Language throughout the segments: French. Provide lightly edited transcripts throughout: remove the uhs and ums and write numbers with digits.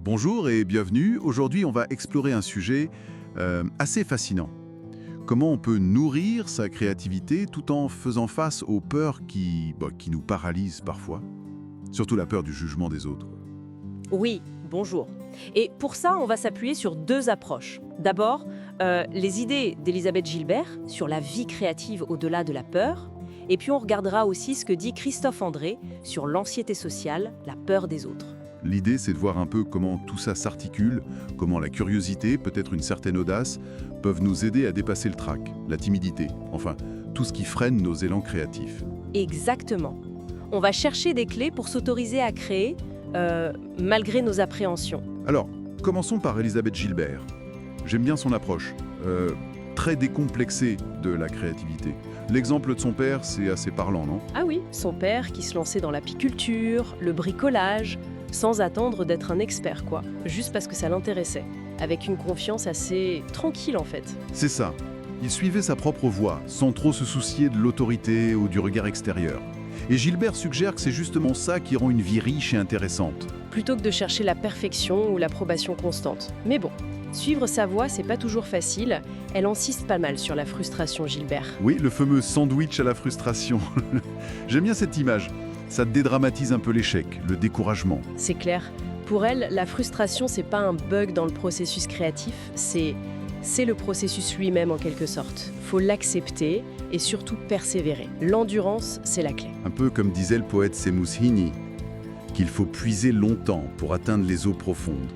Bonjour et bienvenue. Aujourd'hui, on va explorer un sujet assez fascinant. Comment on peut nourrir sa créativité tout en faisant face aux peurs qui nous paralysent parfois. Surtout la peur du jugement des autres. Oui, bonjour. Et pour ça, on va s'appuyer sur deux approches. D'abord, les idées d'Elisabeth Gilbert sur la vie créative au-delà de la peur. Et puis on regardera aussi ce que dit Christophe André sur l'anxiété sociale, la peur des autres. L'idée, c'est de voir un peu comment tout ça s'articule, comment la curiosité, peut-être une certaine audace, peuvent nous aider à dépasser le trac, la timidité, enfin, tout ce qui freine nos élans créatifs. Exactement. On va chercher des clés pour s'autoriser à créer, malgré nos appréhensions. Alors, commençons par Elisabeth Gilbert. J'aime bien son approche, très décomplexée de la créativité. L'exemple de son père, c'est assez parlant, non? Ah oui, son père qui se lançait dans l'apiculture, le bricolage, sans attendre d'être un expert, quoi. Juste parce que ça l'intéressait. Avec une confiance assez tranquille, en fait. C'est ça. Il suivait sa propre voie, sans trop se soucier de l'autorité ou du regard extérieur. Et Gilbert suggère que c'est justement ça qui rend une vie riche et intéressante. Plutôt que de chercher la perfection ou l'approbation constante. Mais bon, suivre sa voie, c'est pas toujours facile. Elle insiste pas mal sur la frustration, Gilbert. Oui, le fameux sandwich à la frustration. J'aime bien cette image. Ça dédramatise un peu l'échec, le découragement. C'est clair. Pour elle, la frustration, c'est pas un bug dans le processus créatif, c'est le processus lui-même en quelque sorte. Faut l'accepter et surtout persévérer. L'endurance, c'est la clé. Un peu comme disait le poète Seamus Heaney, qu'il faut puiser longtemps pour atteindre les eaux profondes.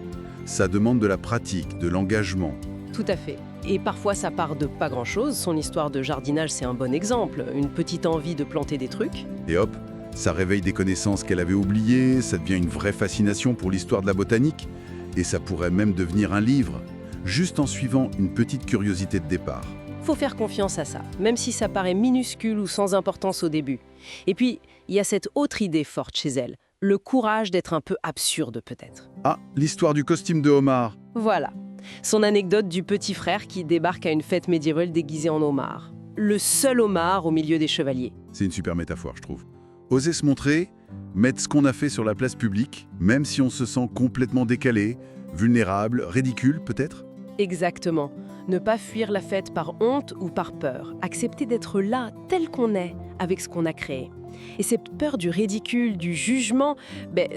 Ça demande de la pratique, de l'engagement. Tout à fait. Et parfois, ça part de pas grand-chose. Son histoire de jardinage, c'est un bon exemple. Une petite envie de planter des trucs. Et hop, ça réveille des connaissances qu'elle avait oubliées, ça devient une vraie fascination pour l'histoire de la botanique, et ça pourrait même devenir un livre, juste en suivant une petite curiosité de départ. Faut faire confiance à ça, même si ça paraît minuscule ou sans importance au début. Et puis, il y a cette autre idée forte chez elle, le courage d'être un peu absurde peut-être. Ah, l'histoire du costume de homard. Voilà, son anecdote du petit frère qui débarque à une fête médiévale déguisé en homard. Le seul homard au milieu des chevaliers. C'est une super métaphore, je trouve. Oser se montrer, mettre ce qu'on a fait sur la place publique, même si on se sent complètement décalé, vulnérable, ridicule peut-être. Exactement. Ne pas fuir la fête par honte ou par peur. Accepter d'être là, tel qu'on est, avec ce qu'on a créé. Et cette peur du ridicule, du jugement,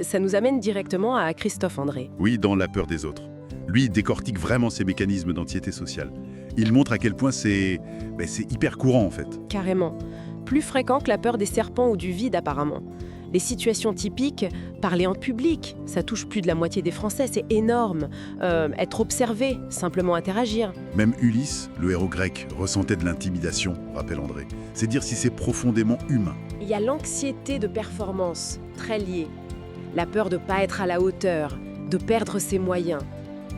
ça nous amène directement à Christophe André. Oui, dans La peur des autres. Lui, il décortique vraiment ces mécanismes d'anxiété sociale. Il montre à quel point c'est hyper courant en fait. Carrément. Plus fréquent que la peur des serpents ou du vide apparemment. Les situations typiques, parler en public, ça touche plus de la moitié des Français, c'est énorme. Être observé, simplement interagir. Même Ulysse, le héros grec, ressentait de l'intimidation, rappelle André. C'est dire si c'est profondément humain. Il y a l'anxiété de performance, très liée. La peur de ne pas être à la hauteur, de perdre ses moyens.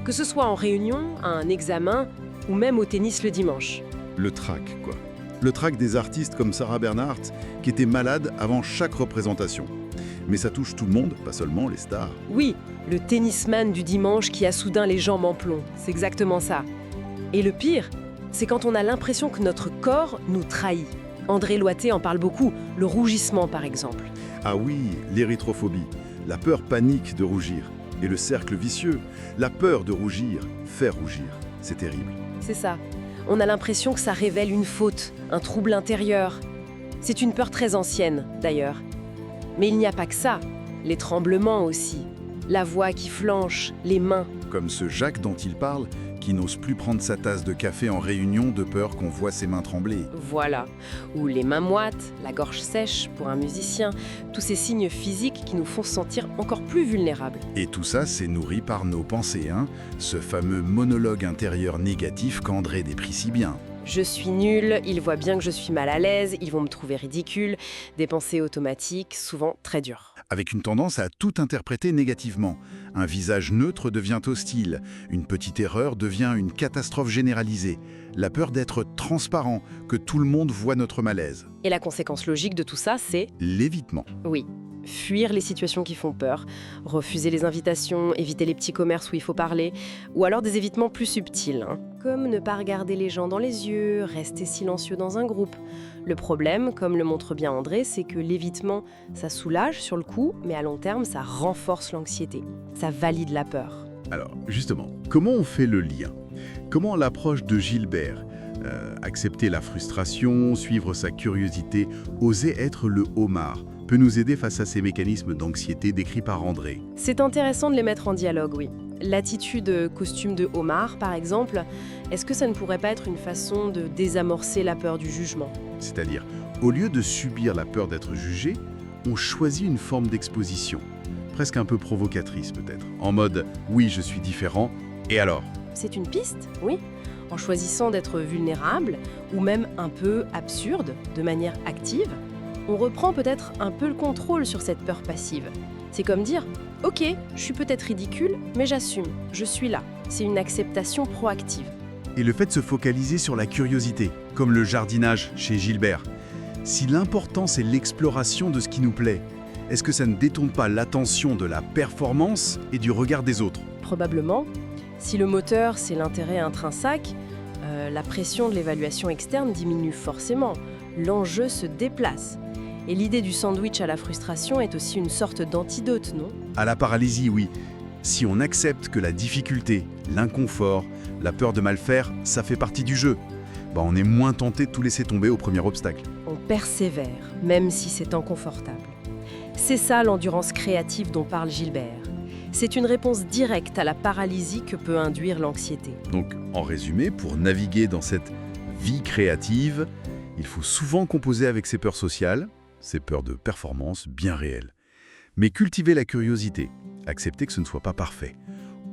Que ce soit en réunion, à un examen, ou même au tennis le dimanche. Le trac, quoi. Le trac des artistes comme Sarah Bernhardt, qui étaient malades avant chaque représentation. Mais ça touche tout le monde, pas seulement les stars. Oui, le tennisman du dimanche qui a soudain les jambes en plomb, c'est exactement ça. Et le pire, c'est quand on a l'impression que notre corps nous trahit. André Loité en parle beaucoup, le rougissement par exemple. Ah oui, l'érythrophobie, la peur panique de rougir. Et le cercle vicieux, la peur de rougir, faire rougir. C'est terrible. C'est ça. On a l'impression que ça révèle une faute, un trouble intérieur. C'est une peur très ancienne, d'ailleurs. Mais il n'y a pas que ça. Les tremblements aussi. La voix qui flanche, les mains. Comme ce Jacques dont il parle, qui n'ose plus prendre sa tasse de café en réunion de peur qu'on voit ses mains trembler. Voilà. Ou les mains moites, la gorge sèche pour un musicien. Tous ces signes physiques qui nous font se sentir encore plus vulnérables. Et tout ça, c'est nourri par nos pensées, hein. Ce fameux monologue intérieur négatif qu'André décrit si bien. Je suis nulle, ils voient bien que je suis mal à l'aise, ils vont me trouver ridicule. Des pensées automatiques, souvent très dures. Avec une tendance à tout interpréter négativement. Un visage neutre devient hostile, une petite erreur devient une catastrophe généralisée. La peur d'être transparent, que tout le monde voit notre malaise. Et la conséquence logique de tout ça, c'est... L'évitement. Oui, fuir les situations qui font peur, refuser les invitations, éviter les petits commerces où il faut parler, ou alors des évitements plus subtils, comme ne pas regarder les gens dans les yeux, rester silencieux dans un groupe. Le problème, comme le montre bien André, c'est que l'évitement, ça soulage sur le coup, mais à long terme, ça renforce l'anxiété, ça valide la peur. Alors, justement, comment on fait le lien? Comment l'approche de Gilbert, accepter la frustration, suivre sa curiosité, oser être le homard, peut nous aider face à ces mécanismes d'anxiété décrits par André? C'est intéressant de les mettre en dialogue, oui. L'attitude costume de homard, par exemple, est-ce que ça ne pourrait pas être une façon de désamorcer la peur du jugement? C'est-à-dire, au lieu de subir la peur d'être jugé, on choisit une forme d'exposition, presque un peu provocatrice peut-être, en mode « oui, je suis différent, et alors ?» C'est une piste, oui. En choisissant d'être vulnérable, ou même un peu absurde, de manière active, on reprend peut-être un peu le contrôle sur cette peur passive. C'est comme dire « Ok, je suis peut-être ridicule, mais j'assume, je suis là ». C'est une acceptation proactive. Et le fait de se focaliser sur la curiosité, comme le jardinage chez Gilbert. Si l'important c'est l'exploration de ce qui nous plaît, est-ce que ça ne détourne pas l'attention de la performance et du regard des autres? Probablement. Si le moteur, c'est l'intérêt intrinsèque, la pression de l'évaluation externe diminue forcément. L'enjeu se déplace. Et l'idée du sandwich à la frustration est aussi une sorte d'antidote, non? À la paralysie, oui. Si on accepte que la difficulté, l'inconfort, la peur de mal faire, ça fait partie du jeu, on est moins tenté de tout laisser tomber au premier obstacle. On persévère, même si c'est inconfortable. C'est ça l'endurance créative dont parle Gilbert. C'est une réponse directe à la paralysie que peut induire l'anxiété. Donc, en résumé, pour naviguer dans cette vie créative, il faut souvent composer avec ses peurs sociales, ses peurs de performance bien réelles. Mais cultiver la curiosité, accepter que ce ne soit pas parfait,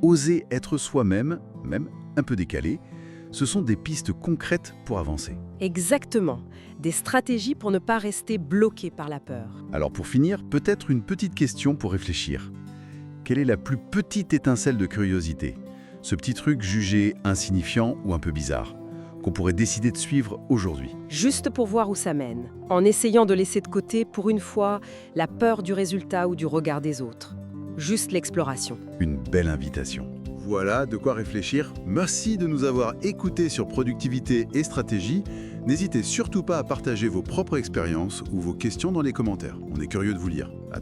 oser être soi-même, même un peu décalé, ce sont des pistes concrètes pour avancer. Exactement, des stratégies pour ne pas rester bloqué par la peur. Alors pour finir, peut-être une petite question pour réfléchir. Quelle est la plus petite étincelle de curiosité? Ce petit truc jugé insignifiant ou un peu bizarre, qu'on pourrait décider de suivre aujourd'hui? Juste pour voir où ça mène, en essayant de laisser de côté, pour une fois, la peur du résultat ou du regard des autres. Juste l'exploration. Une belle invitation. Voilà de quoi réfléchir. Merci de nous avoir écoutés sur productivité et stratégie. N'hésitez surtout pas à partager vos propres expériences ou vos questions dans les commentaires. On est curieux de vous lire. À